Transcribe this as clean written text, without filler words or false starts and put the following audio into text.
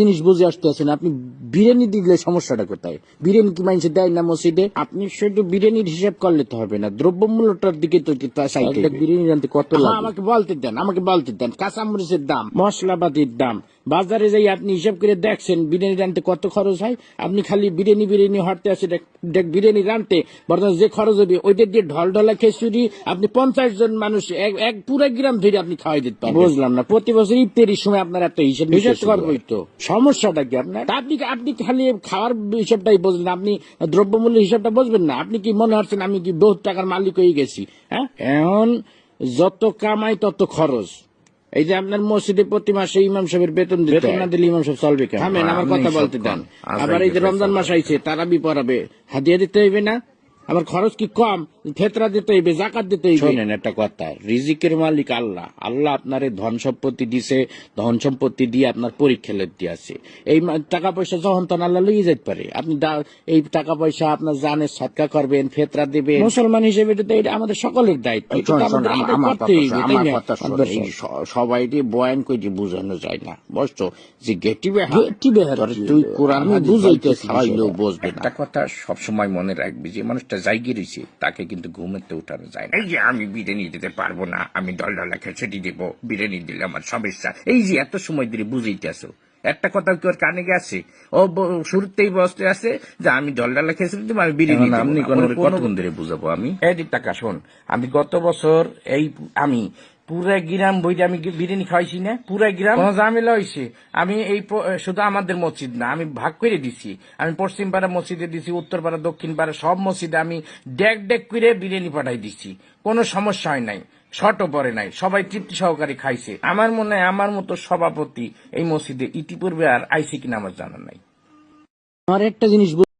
জিনিস বুঝে আসতেছেন আপনি বিরিয়ানি দিলে সমস্যাটা কোথায়? বিরিয়ানি কি মানুষে দেয় না মসজিদে? আপনি শুধু বিরিয়ানির হিসাব করলে তো হবে না, দ্রব্যমূল্যটার দিকে তো চাইতে হবে। বিরিয়ানি রানতে কত লাগে? আমাকে বলতে দেন কাঁচামরিচের দাম, মশলাপাতির দাম, বাজারে যাই আপনি হিসাব করে দেখছেন বিরিয়ানি রানতে কত খরচ হয়। আপনি খালি বিরিয়ানি হরতে আছে বিরিয়ানি রানতে বর্তমানে যে খরচ হবে ওইটা দিয়ে ঢলঢলা খিচুড়ি আপনি 50 জন মানুষ এক পুরো গ্রাম ধরে আপনি খাওয়াই দিতে পারবেন। বুঝলাম না, প্রতি বছর ইফতারির সময় আপনার একটা হিসাব করবোই তো, সমস্যাটা কি আপনার? আপনি খালি খাওয়ার হিসাবটাই বুঝলেন, আপনি দ্রব্যমূল্য হিসাবটা বুঝবেন না। আপনি কি মনে হচ্ছেন আমি কি বহুত টাকার মালিক হয়ে গেছি? হ্যাঁ, এখন যত কামাই তত খরচ। এই যে আপনার মসজিদে প্রতি মাসে ইমাম সাহেবের বেতন না দিলে ইমাম সাহেব চলবে কেন? থামেন, আমার কথা বলতে দেন। আবার এই যে রমজান মাস আইছে, তারাবি পড়াবে, হাদিয়া দিতে হইবে না? আমার খরচ কি কম? ফেতরা দিতে হইবে, জাকাত দিতে হইবে। শোনেন একটা কথা, রিজিকের মালিক আল্লাহ। আল্লাহ আপনার ধন সম্পত্তি দিছে, ধন সম্পত্তি দিয়ে আপনার পরীক্ষা লেতে আছে। এই টাকা পয়সা যখন তখন আল্লাহ লইয়ে যেতে পারে। আপনি এই টাকা পয়সা আপনার জানে সৎকা করবেন, ফেতরা দিবেন। মুসলমান হিসেবে এটা আমাদের সকলের দায়িত্ব। সবাই বয়ান করে বুঝানো যায় না, বুঝছো? যে গেটি বেহার তুই কোরআন বুঝাইতে খাওয়াইলেও বুঝবে না। একটা কথা সবসময় মনে রাখবি, যে মানুষটা জায়গা রয়েছে তাকে কিন্তু ঘুমেতে উঠানো যায় না। এই যে আমি বিরিয়ানি দিতে পারবো না, আমি ডলডলা খেচেটি দেবো, বিরিয়ানি দিলে আমার সমস্যা, এই যে এত সময় ধরে বুঝাইতে আসো, একটা কথা কি ওর কানে গেছে? ও শুরুতেই বসতে আছে যে আমি ডলডলা খেচেটি দেবো, আমি বিরিয়ানি দেবো। আপনি কতক্ষণ ধরে বুঝাবো আমি? এই টাকা শোন, আমি গত বছর আমি পুরা গ্রাম বইটা আমি বিরিয়ানি খাওয়াইছি না, পুরা গ্রাম কোনো ঝামেলা হয়েছে। আমি শুধু আমাদের মসজিদ না, আমি ভাগ করে দিছি। আমি পশ্চিম পাড়া মসজিদে দিছি, উত্তর পাড়া, দক্ষিণ পাড়া সব মসজিদে আমি ডেক করে বিরিয়ানি পাঠাই দিছি। কোনো সমস্যা হয় নাই, শর্টও পরে নাই, সবাই তৃপ্তি সহকারে খাইছে। আমার মনে হয় আমার মতো সভাপতি এই মসজিদে ইতিপূর্বে আর আইসি কিনা আমার জানা নাই। আমার একটা জিনিস